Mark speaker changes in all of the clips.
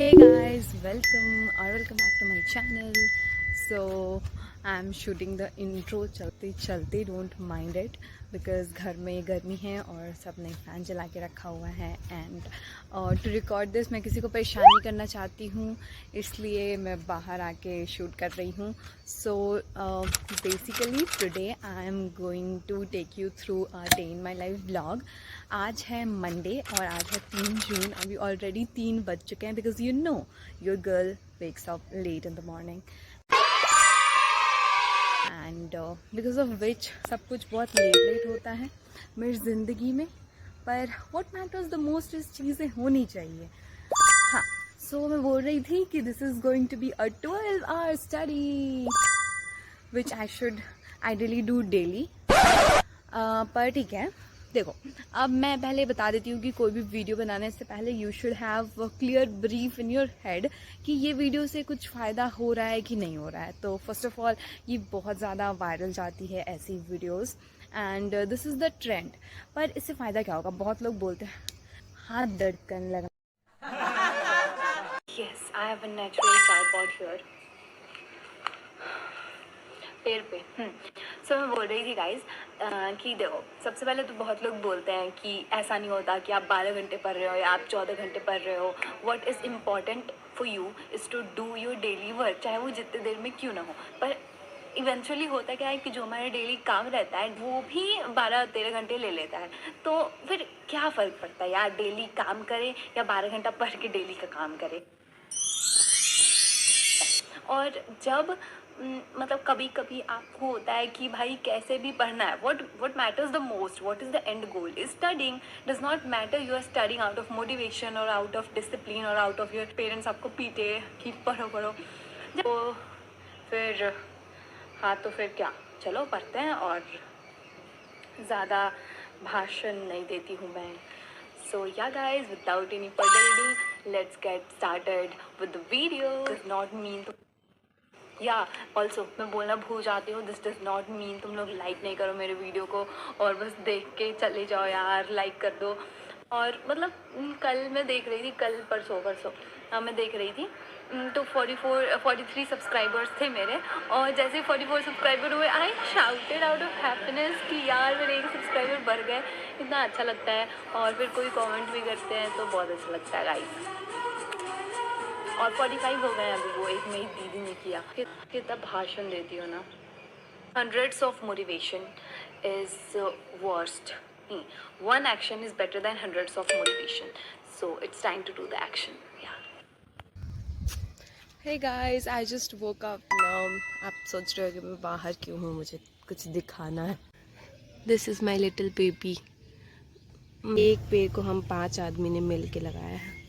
Speaker 1: Hey guys, welcome back to my channel. So I'm shooting the intro चलते चलते, don't mind it because घर में गर्मी है और सब ने फ़ैन जला के रखा हुआ है एंड टू रिकॉर्ड दिस मैं किसी को परेशान नहीं करना चाहती हूँ, इसलिए मैं बाहर आके शूट कर रही हूँ. So basically today I am going to take you through a day in my life blog. आज है मंडे और आज है 3 जून. अभी ऑलरेडी 3 बज चुके हैं because you know your girl wakes up late in the morning and because of which सब कुछ बहुत लेट होता है मेरी ज़िंदगी में. पर व्हाट मैटर्स द मोस्ट इस चीज़ें होनी चाहिए. हाँ, सो मैं बोल रही थी कि this is going to be a 12 hour study which I should ideally do daily. पर ठीक है, देखो अब मैं पहले बता देती हूँ कि कोई भी वीडियो बनाने से पहले you should have clear brief in your head कि ये वीडियो से कुछ फ़ायदा हो रहा है कि नहीं हो रहा है. तो फर्स्ट ऑफ ऑल ये बहुत ज़्यादा वायरल जाती है ऐसी videos and this is the trend. पर इससे फ़ायदा क्या होगा? बहुत लोग बोलते हैं हाथ दर्द करने लगा. Yes, I have a natural tripod here पैर पे. सो मैं बोल रही थी गाइज कि देखो सबसे पहले तो बहुत लोग बोलते हैं कि ऐसा नहीं होता कि आप 12 घंटे पढ़ रहे हो या आप 14 घंटे पढ़ रहे हो. What is important for you is to do your daily work, चाहे वो जितने देर में क्यों ना हो. पर इवेंचुअली होता क्या है कि जो हमारा डेली काम रहता है वो भी 12-13 घंटे ले लेता है. तो फिर क्या फ़र्क पड़ता है यार, डेली काम करें या 12 घंटा पढ़ के डेली का काम करें. और जब मतलब कभी कभी आपको होता है कि भाई कैसे भी पढ़ना है. what matters the most, what is the end goal is studying. does not matter you are studying out of motivation or out of discipline or out of your parents आपको पीटे कि पढ़ो पढ़ो. तो फिर हाँ, तो फिर क्या, चलो पढ़ते हैं. और ज़्यादा भाषण नहीं देती हूँ मैं. So yeah guys, without any further ado, let's get started with the video. Does not mean to या ऑल्सो मैं बोलना भूल जाती हूँ, दिस डज नॉट मीन तुम लोग लाइक नहीं करो मेरे वीडियो को और बस देख के चले जाओ यार, लाइक कर दो. और मतलब कल मैं देख रही थी, कल परसों मैं देख रही थी तो 43 सब्सक्राइबर्स थे मेरे. और जैसे 44 सब्सक्राइबर हुए I shouted out of happiness कि यार मेरे 1 सब्सक्राइबर बढ़ गए. इतना अच्छा लगता है. और फिर कोई कमेंट भी करते हैं तो बहुत अच्छा लगता है गाइस. और 45 हो गए अभी. वो एक मेरी दीदी ने किया. कितना भाषण देती हो ना. Hundreds of motivation is worst. One action is better than hundreds of motivation. So it's time to do the action. Hey guys, I just woke up now. आप सोच रहे हो कि मैं बाहर क्यों हूँ, मुझे कुछ दिखाना है. This is my little baby. एक पेड़ को हम 5 आदमी ने मिल के लगाया है.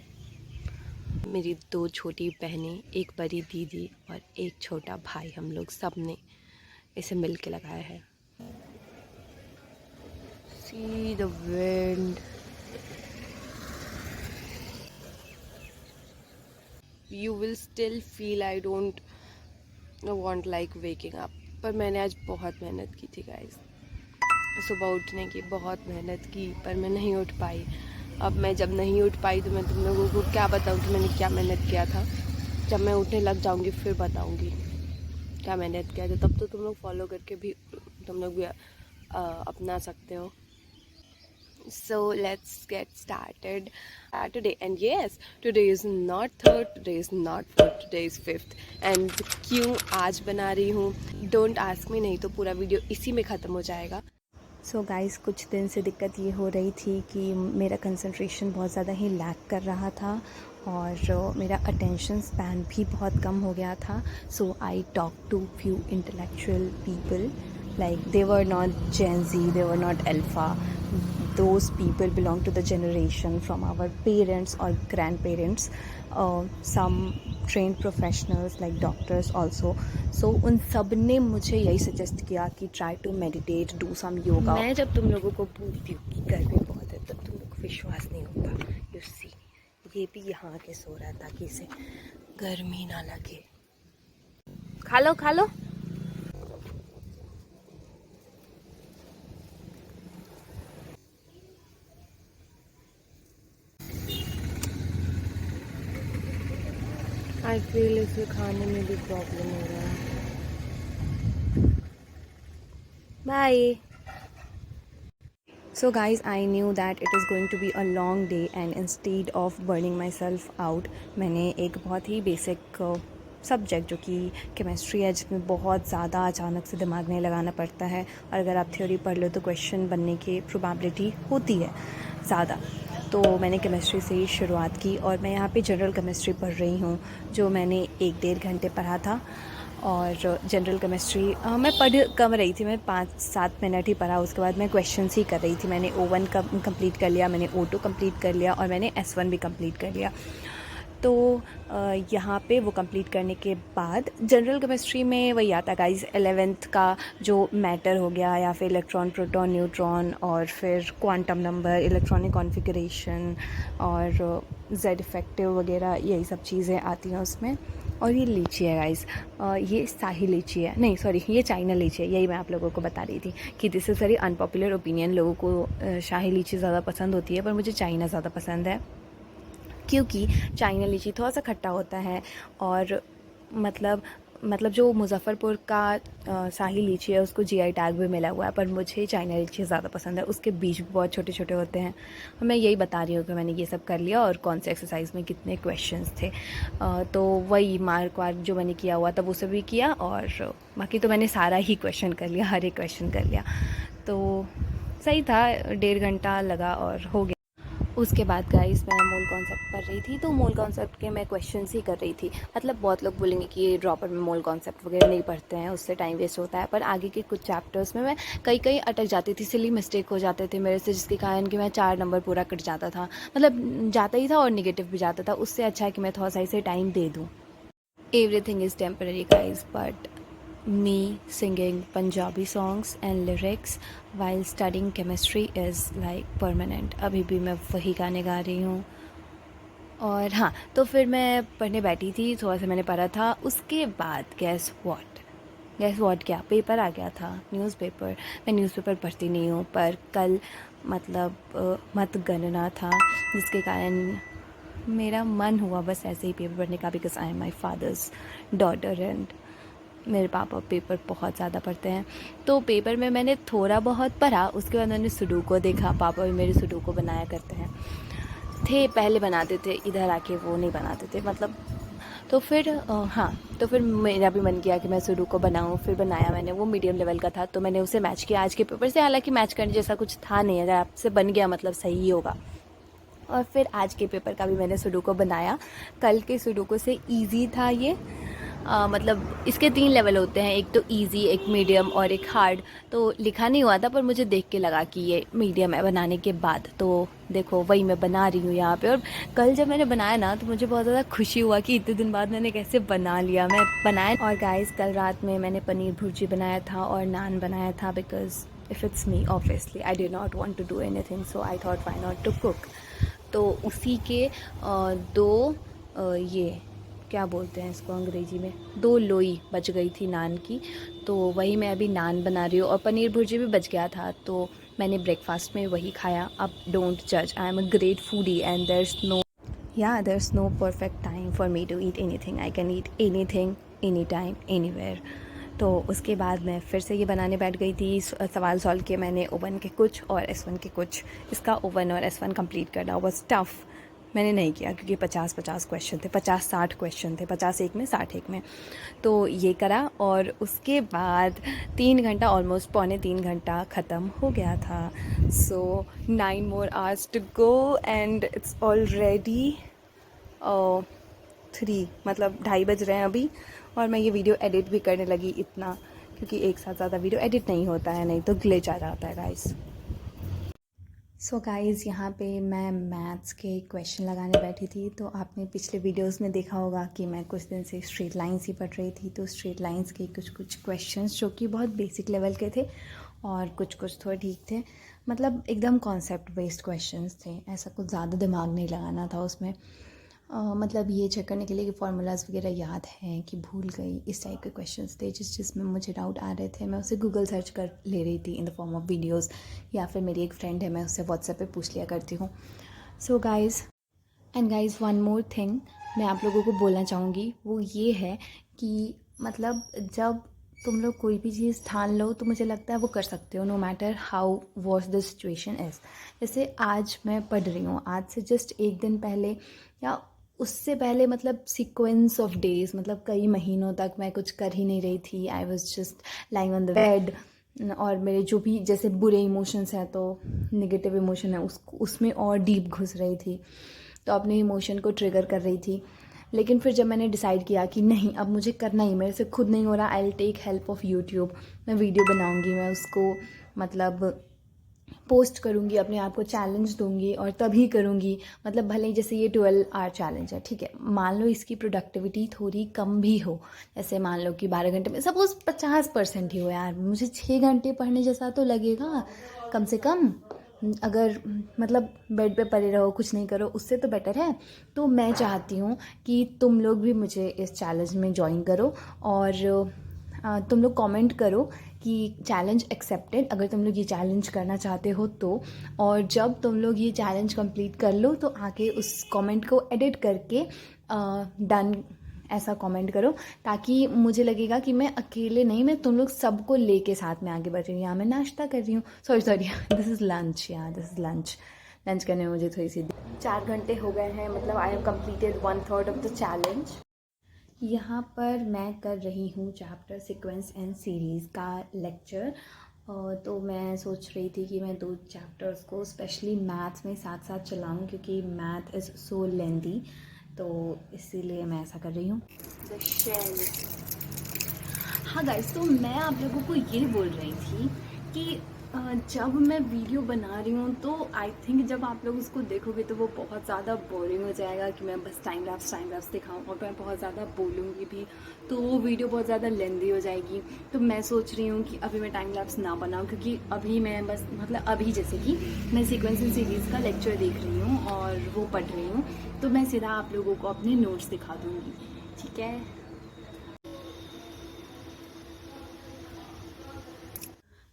Speaker 1: मेरी 2 छोटी बहनें, एक बड़ी दीदी और एक छोटा भाई, हम लोग सब ने इसे मिल के लगाया है. See the wind. You will still feel I don't want like waking up. पर मैंने आज बहुत मेहनत की थी गाइस. सुबह उठने की बहुत मेहनत की पर मैं नहीं उठ पाई. अब मैं जब नहीं उठ पाई तो मैं तुम लोगों को क्या बताऊँ कि मैंने क्या मेहनत किया था. जब मैं उठने लग जाऊँगी फिर बताऊँगी क्या मेहनत किया था. तब तो तुम लोग फॉलो करके भी तुम लोग भी अपना सकते हो. So let's get started today. And yes, today is not 3rd, today is not 4th, today is 5th. And क्यों आज बना रही हूँ, don't ask me, नहीं तो पूरा वीडियो इसी में ख़त्म हो जाएगा. सो गाइस, कुछ दिन से दिक्कत ये हो रही थी कि मेरा कंसंट्रेशन बहुत ज़्यादा ही लैक कर रहा था और मेरा अटेंशन स्पैन भी बहुत कम हो गया था. So I talk to few intellectual people like they were not Gen Z, they were not Alpha. Those people belong to the generation from our parents or grandparents. Some trained professionals like doctors also. So उन सब ने मुझे यही suggest किया कि try to meditate, do some yoga. मैं जब तुम लोगों को बोलती हूँ कि गर्मी बहुत है तब तुम लोग को विश्वास नहीं होता. You see, ये भी यहाँ के सो रहा था ताकि इसे गर्मी ना लगे. खा लो. आई फील इसलिए खाने में भी प्रॉब्लम हो रहा है. Bye. So guys, I knew that it is going to be a long day and instead of burning myself out, मैंने एक बहुत ही बेसिक सब्जेक्ट जो कि केमिस्ट्री है, जिसमें बहुत ज़्यादा अचानक से दिमाग नहीं लगाना पड़ता है और अगर आप थ्योरी पढ़ लो तो क्वेश्चन बनने की प्रोबेबिलिटी होती है ज़्यादा. तो मैंने केमिस्ट्री से ही शुरुआत की और मैं यहाँ पे जनरल केमिस्ट्री पढ़ रही हूँ जो मैंने 1-1.5 घंटे पढ़ा था. और जनरल केमिस्ट्री मैं पढ़ कम रही थी, मैं 5-7 मिनट ही पढ़ा. उसके बाद मैं क्वेश्चंस ही कर रही थी. मैंने O1 कंप्लीट कर लिया, मैंने O2 कंप्लीट कर लिया और मैंने S1 भी कंप्लीट कर लिया. तो यहाँ पे वो कंप्लीट करने के बाद जनरल केमिस्ट्री में वही आता गाइस 11th का जो मैटर हो गया या फिर इलेक्ट्रॉन, प्रोटॉन, न्यूट्रॉन और फिर क्वांटम नंबर, इलेक्ट्रॉनिक कॉन्फ़िगरेशन और जेड इफेक्टिव वगैरह, यही सब चीज़ें आती हैं उसमें. और ये लीची है गाइस, ये शाही लीची है, नहीं सॉरी, ये चाइना लीची है. यही मैं आप लोगों को बता रही थी कि this is very unpopular opinion. लोगों को शाही लीची ज़्यादा पसंद होती है पर मुझे चाइना ज़्यादा पसंद है क्योंकि चाइना लीची थोड़ा सा खट्टा होता है और मतलब जो मुजफ्फ़रपुर का शाही लीची है उसको जीआई टैग भी मिला हुआ है, पर मुझे चाइना लीची ज़्यादा पसंद है. उसके बीज भी बहुत छोटे छोटे होते हैं. मैं यही बता रही हूँ कि मैंने ये सब कर लिया और कौन से एक्सरसाइज में कितने क्वेश्चंस थे. तो वही मार्क वार्क जो मैंने किया हुआ था वो सब भी किया और बाकी तो मैंने सारा ही क्वेश्चन कर लिया, हर एक क्वेश्चन कर लिया. तो सही था, 1.5 घंटा लगा और हो गया. उसके बाद गाइस मैं मोल कॉन्सेप्ट पढ़ रही थी, तो मोल कॉन्सेप्ट के मैं क्वेश्चंस ही कर रही थी. मतलब बहुत लोग बोलेंगे कि ये ड्रॉपर में मोल कॉन्सेप्ट वगैरह नहीं पढ़ते हैं, उससे टाइम वेस्ट होता है, पर आगे के कुछ चैप्टर्स में मैं कई अटक जाती थी. सिली मिस्टेक हो जाते थे मेरे से, जिसके कारण कि मैं 4 नंबर पूरा कट जाता था. मतलब जाता ही था और निगेटिव भी जाता था. उससे अच्छा है कि मैं थोड़ा सा इसे टाइम दे दूँ. Everything is temporary guys, but me singing Punjabi songs and lyrics while studying chemistry is like permanent. अभी भी मैं वही गाने गा रही हूँ. और हाँ, तो फिर मैं पढ़ने बैठी थी, थोड़ा सा मैंने पढ़ा था. उसके बाद गैस व्हाट क्या पेपर आ गया था, न्यूज़पेपर. मैं न्यूज़पेपर पढ़ती नहीं हूँ, पर कल मतलब मतगणना था जिसके कारण मेरा मन हुआ बस ऐसे ही पेपर पढ़ने का, because I am my father's daughter and मेरे पापा पेपर बहुत ज़्यादा पढ़ते हैं. तो पेपर में मैंने थोड़ा बहुत पढ़ा. उसके बाद मैंने सुडोको देखा. पापा भी मेरे सुडोको बनाया करते हैं, थे पहले बनाते थे, इधर आके वो नहीं बनाते थे मतलब. तो फिर तो फिर मेरा भी मन किया कि मैं सुडोको बनाऊं. फिर बनाया मैंने, वो मीडियम लेवल का था तो मैंने उसे मैच किया आज के पेपर से. हालांकि मैच करने जैसा कुछ था नहीं, अगर आपसे बन गया मतलब सही ही होगा. और फिर आज के पेपर का भी मैंने सुडोको बनाया. कल के सुडोको से ईजी था ये. मतलब इसके 3 लेवल होते हैं, एक तो इजी, एक मीडियम और एक हार्ड. तो लिखा नहीं हुआ था पर मुझे देख के लगा कि ये मीडियम है बनाने के बाद. तो देखो वही मैं बना रही हूँ यहाँ पे. और कल जब मैंने बनाया ना तो मुझे बहुत ज़्यादा खुशी हुआ कि इतने दिन बाद मैंने कैसे बना लिया. मैं बनाया. और गाइस कल रात में मैंने पनीर भुर्जी बनाया था और नान बनाया था, because if it's me obviously I did not want to do anything, so I thought why not to cook. तो उसी के ये क्या बोलते हैं इसको अंग्रेजी में, 2 लोई बच गई थी नान की. तो वही मैं अभी नान बना रही हूँ और पनीर भुर्जी भी बच गया था तो मैंने ब्रेकफास्ट में वही खाया. अब डोंट जज, I am a great foodie and there's no perfect time for me to eat anything. I can eat anything, anytime, anywhere. तो उसके बाद मैं फिर से ये बनाने बैठ गई थी. सवाल सॉल्व किए मैंने O1 के कुछ और S1 के कुछ. इसका O1 और S1 कंप्लीट करना वाज टफ़. मैंने नहीं किया क्योंकि 50 क्वेश्चन थे, 50-60 क्वेश्चन थे, 50 एक में 60 एक में. तो ये करा और उसके बाद 3 घंटा, ऑलमोस्ट 2.25 घंटा ख़त्म हो गया था. सो 9 more hours to go and it's already 3, मतलब 2:30 बज रहे हैं अभी. और मैं ये वीडियो एडिट भी करने लगी इतना, क्योंकि एक साथ ज़्यादा वीडियो एडिट नहीं होता है, नहीं तो ग्लिच आ जाता है गाइस. सो गाइज़ यहाँ पे मैं मैथ्स के क्वेश्चन लगाने बैठी थी. तो आपने पिछले वीडियोस में देखा होगा कि मैं कुछ दिन से स्ट्रेट लाइंस ही पढ़ रही थी. तो स्ट्रेट लाइंस के कुछ क्वेश्चंस जो कि बहुत बेसिक लेवल के थे और कुछ थोड़े ठीक थे. मतलब एकदम कॉन्सेप्ट बेस्ड क्वेश्चंस थे, ऐसा कुछ ज़्यादा दिमाग नहीं लगाना था उसमें. मतलब ये चेक करने के लिए कि फार्मूलाज वगैरह याद हैं कि भूल गई, इस टाइप के क्वेश्चंस थे. जिसमें मुझे डाउट आ रहे थे मैं उसे गूगल सर्च कर ले रही थी in the form of videos, या फिर मेरी एक फ्रेंड है मैं उससे व्हाट्सएप पे पूछ लिया करती हूँ. So guys one more thing,
Speaker 2: मैं आप लोगों को बोलना चाहूँगी वो ये है कि मतलब जब तुम लोग कोई भी चीज़ ठान लो तो मुझे लगता है वो कर सकते हो, no matter how was the situation is. जैसे आज मैं पढ़ रही हूँ, आज से जस्ट एक दिन पहले या उससे पहले मतलब सीक्वेंस ऑफ डेज़, मतलब कई महीनों तक मैं कुछ कर ही नहीं रही थी। I was just lying on the bed, और मेरे जो भी जैसे बुरे इमोशंस हैं तो नेगेटिव इमोशन है उसमें और डीप घुस रही थी, तो अपने इमोशन को ट्रिगर कर रही थी। लेकिन फिर जब मैंने डिसाइड किया कि नहीं अब मुझे करना ही, मेरे से खुद नहीं हो रहा, I will take help of YouTube. मैं वीडियो बनाऊंगी, मैं उसको मतलब पोस्ट करूंगी, अपने आप को चैलेंज दूंगी और तभी करूंगी। मतलब भले ही जैसे ये 12 आवर चैलेंज है, ठीक है, मान लो इसकी प्रोडक्टिविटी थोड़ी कम भी हो, जैसे मान लो कि 12 घंटे में सपोज 50% ही हो, यार मुझे 6 घंटे पढ़ने जैसा तो लगेगा कम से कम। अगर मतलब बेड पे पड़े रहो कुछ नहीं करो, उससे तो बेटर है। तो मैं चाहती हूँ कि तुम लोग भी मुझे इस चैलेंज में ज्वाइन करो, और तुम लोग कमेंट करो कि चैलेंज एक्सेप्टेड, अगर तुम लोग ये चैलेंज करना चाहते हो तो। और जब तुम लोग ये चैलेंज कंप्लीट कर लो तो आके उस कमेंट को एडिट करके डन ऐसा कमेंट करो, ताकि मुझे लगेगा कि मैं अकेले नहीं, मैं तुम लोग सबको लेके साथ में आगे बढ़ रही हूँ। यहाँ मैं नाश्ता कर रही हूँ, सॉरी दिस इज़ लंच, यहाँ दिस इज़ लंच। लंच करने में मुझे थोड़ी सी 4 घंटे हो गए हैं, मतलब I have completed 1/3 of the challenge. यहाँ पर मैं कर रही हूँ चैप्टर सीक्वेंस एंड सीरीज़ का लेक्चर। तो मैं सोच रही थी कि मैं 2 चैप्टर्स को स्पेशली मैथ्स में साथ साथ चलाऊँ, क्योंकि मैथ इज़ सो लेंदी, तो इसीलिए मैं ऐसा कर रही हूँ। The shell. हाँ गाइस, तो मैं आप लोगों को ये बोल रही थी कि जब मैं वीडियो बना रही हूँ तो आई थिंक जब आप लोग उसको देखोगे तो वो बहुत ज़्यादा बोरिंग हो जाएगा कि मैं बस टाइम लैप्स दिखाऊँ, और मैं बहुत ज़्यादा बोलूँगी भी तो वो वीडियो बहुत ज़्यादा लेंदी हो जाएगी। तो मैं सोच रही हूँ कि अभी मैं टाइम लैप्स ना बनाऊँ, क्योंकि अभी मैं बस मतलब अभी जैसे कि मैं सीक्वेंस एंड सीरीज़ का लेक्चर देख रही हूँ और वो पढ़ रही हूँ, तो मैं सीधा आप लोगों को अपने नोट्स दिखा दूँगी, ठीक है।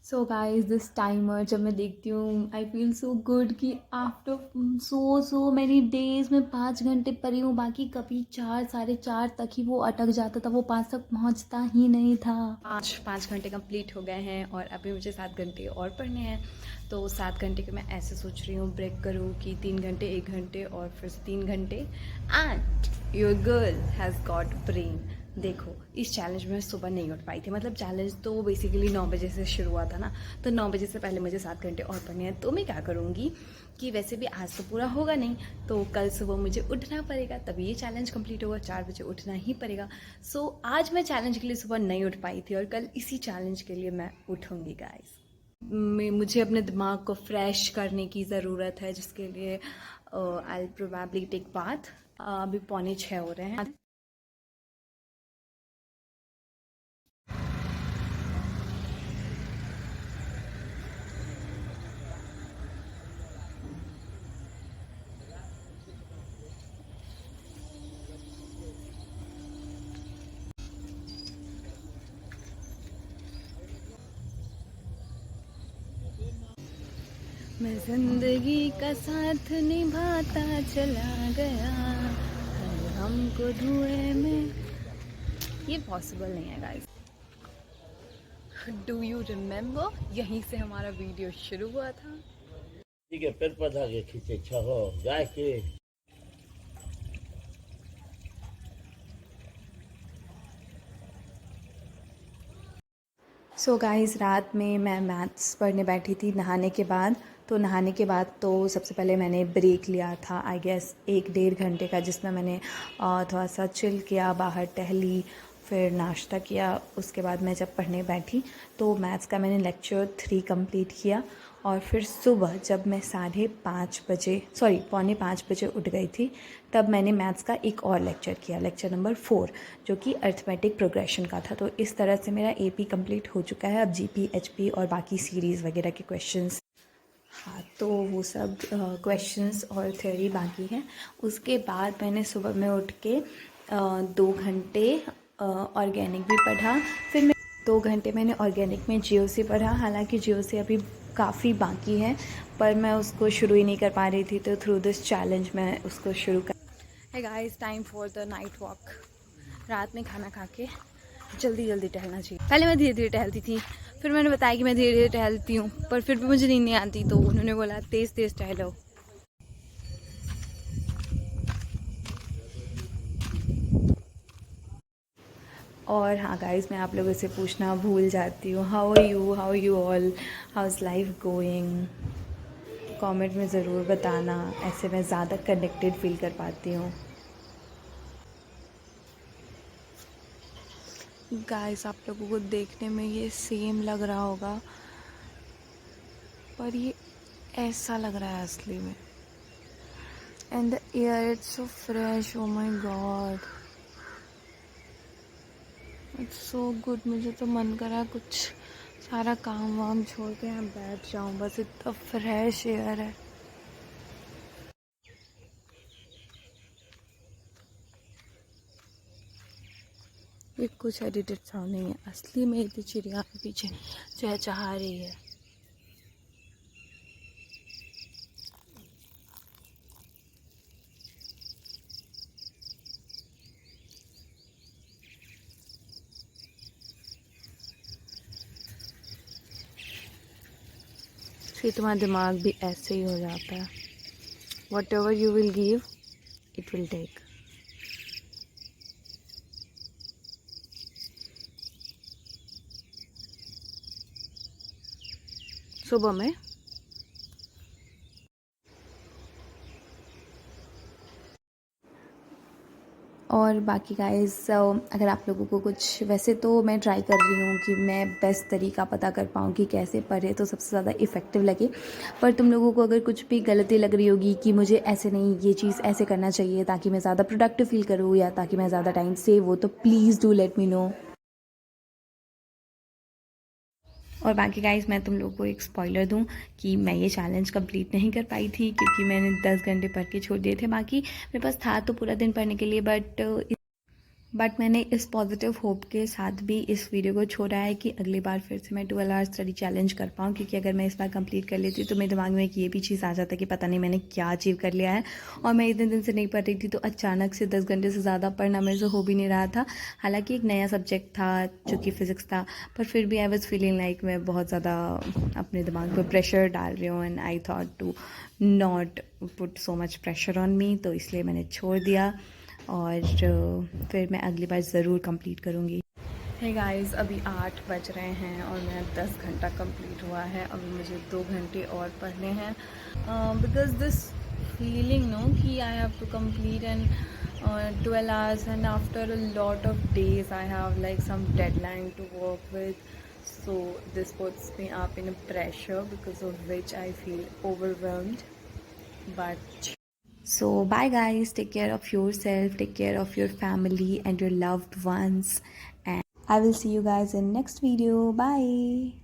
Speaker 2: सो गाइज दिस टाइमर जब मैं देखती हूँ आई फील सो गुड कि आफ्टर सो मैनी डेज में 5 घंटे पढ़ी हूँ, बाकी कभी 4 साढ़े 4 तक ही वो अटक जाता था, वो 5 तक पहुँचता ही नहीं था। 5 घंटे कंप्लीट हो गए हैं और अभी मुझे 7 घंटे और पढ़ने हैं। तो 7 घंटे के मैं ऐसे सोच रही हूँ ब्रेक करूँ कि 3 घंटे 1 घंटे और फिर 3 घंटे, and your girl has got brain. देखो इस चैलेंज में सुबह नहीं उठ पाई थी, मतलब चैलेंज तो बेसिकली 9 बजे से शुरू हुआ था ना, तो 9 बजे से पहले मुझे 7 घंटे और पढ़ने हैं। तो मैं क्या करूँगी कि वैसे भी आज तो पूरा होगा नहीं, तो कल सुबह मुझे उठना पड़ेगा, तभी ये चैलेंज कंप्लीट होगा, 4 बजे उठना ही पड़ेगा। सो आज मैं चैलेंज के लिए सुबह नहीं उठ पाई थी और कल इसी चैलेंज के लिए मैं उठूँगी गाइस। मुझे अपने दिमाग को फ्रेश करने की ज़रूरत है, जिसके लिए आई प्रोबेबली टेक बाथ। अभी 5:45 हो रहे हैं। मैं जिंदगी का साथ निभाता चला गया, हर हमको धुएं में। ये पॉसिबल नहीं है गाइस। डू यू रिमेम्बर यहीं से हमारा वीडियो शुरू हुआ था।
Speaker 3: ठीक है, पेड़ पौधा के खींचे छहो गाय के।
Speaker 2: सो गाइस रात में मैं मैथ्स पढ़ने बैठी थी नहाने के बाद। तो नहाने के बाद तो सबसे पहले मैंने ब्रेक लिया था आई गेस 1-1.5 घंटे का, जिसमें मैंने थोड़ा सा चिल किया, बाहर टहली, फिर नाश्ता किया। उसके बाद मैं जब पढ़ने बैठी तो मैथ्स का मैंने लेक्चर 3 कंप्लीट किया, और फिर सुबह जब मैं 4:30 बजे उठ गई थी, तब मैंने मैथ्स का एक और लेक्चर किया, लेक्चर नंबर 4, जो कि अर्थमेटिक प्रोग्रेशन का था। तो इस तरह से मेरा AP कंप्लीट हो चुका है। अब GP HP और बाकी सीरीज़ वगैरह के क्वेश्चंस, हाँ तो वो सब क्वेश्चंस और थ्योरी बाकी है। उसके बाद मैंने सुबह में उठ के 2 घंटे ऑर्गेनिक भी पढ़ा। फिर मैं 2 घंटे मैंने ऑर्गेनिक में GOC पढ़ा, हालांकि GOC अभी काफ़ी बाकी है पर मैं उसको शुरू ही नहीं कर पा रही थी, तो थ्रू दिस चैलेंज मैं उसको शुरू कर। है guys, time for the night walk. रात में खाना खा के जल्दी जल्दी टहलना चाहिए। पहले मैं धीरे धीरे टहलती थी, फिर मैंने बताया कि मैं धीरे धीरे टहलती हूँ, पर फिर भी मुझे नींद नहीं आती, तो उन्होंने बोला तेज़ तेज़ टहलो। और हाँ गाइस, मैं आप लोगों से पूछना भूल जाती हूँ, how are you all, how is life going. Comment में ज़रूर बताना, ऐसे मैं ज़्यादा कनेक्टेड फील कर पाती हूँ।
Speaker 1: गाइस, आप लोगों को देखने में ये सेम लग रहा होगा, पर ये ऐसा लग रहा है असली में। And the air it's so fresh, oh my God, it's so good. मुझे तो मन करा कुछ सारा काम वाम छोड़ के यहाँ बैठ जाऊँ, बस इतना फ्रेश एयर है। ये कुछ एडिटेड साउंड नहीं है, असली में इतनी चिड़िया के पीछे चहचहा रही है। फिर तुम्हारा दिमाग भी ऐसे ही हो जाता है, whatever you will give it will take. सुबह में
Speaker 2: और बाकी गाइस, अगर आप लोगों को कुछ, वैसे तो मैं ट्राई कर रही हूँ कि मैं बेस्ट तरीका पता कर पाऊँ कि कैसे पढ़े तो सबसे ज़्यादा इफ़ेक्टिव लगे। पर तुम लोगों को अगर कुछ भी गलती लग रही होगी कि मुझे ऐसे नहीं, ये चीज़ ऐसे करना चाहिए ताकि मैं ज़्यादा प्रोडक्टिव फील करूँ या ताकि मैं ज़्यादा टाइम सेव हो, तो please do let me know. और बाकी गाइस, मैं तुम लोगों को एक स्पॉइलर दूं कि मैं ये चैलेंज कंप्लीट नहीं कर पाई थी क्योंकि मैंने 10 घंटे पढ़ के छोड़ दिए थे। बाकी मेरे पास था तो पूरा दिन पढ़ने के लिए, बट मैंने इस पॉजिटिव होप के साथ भी इस वीडियो को छोड़ा है कि अगली बार फिर से मैं 12 आवर्स स्टडी चैलेंज कर पाऊँ, क्योंकि अगर मैं इस बार कंप्लीट कर लेती तो मेरे दिमाग में एक ये भी चीज़ आ जाता कि पता नहीं मैंने क्या अचीव कर लिया है। और मैं इतने दिन से नहीं पढ़ रही थी, तो अचानक से 10 घंटे से ज़्यादा पढ़ना मेरे से हो भी नहीं रहा था। हालांकि एक नया सब्जेक्ट था जो कि फ़िज़िक्स था, पर फिर भी आई वॉज फीलिंग लाइक मैं बहुत ज़्यादा अपने दिमाग पर प्रेशर डाल रही हूँ, and I thought to not put so much pressure on me, तो इसलिए मैंने छोड़ दिया। और फिर मैं अगली बार ज़रूर कंप्लीट करूँगी। हे गाइस, अभी 8 बज रहे हैं और मेरा 10 घंटा कंप्लीट हुआ है। अभी मुझे 2 घंटे और पढ़ने हैं, बिकॉज दिस फीलिंग नो कि I have to complete and 12 hours, and after a lot of days I have like some deadline to work with, so this puts me up in a pressure because of which I feel overwhelmed. But so bye guys, take care of yourself, take care of your family and your loved ones, and I will see you guys in next video. Bye.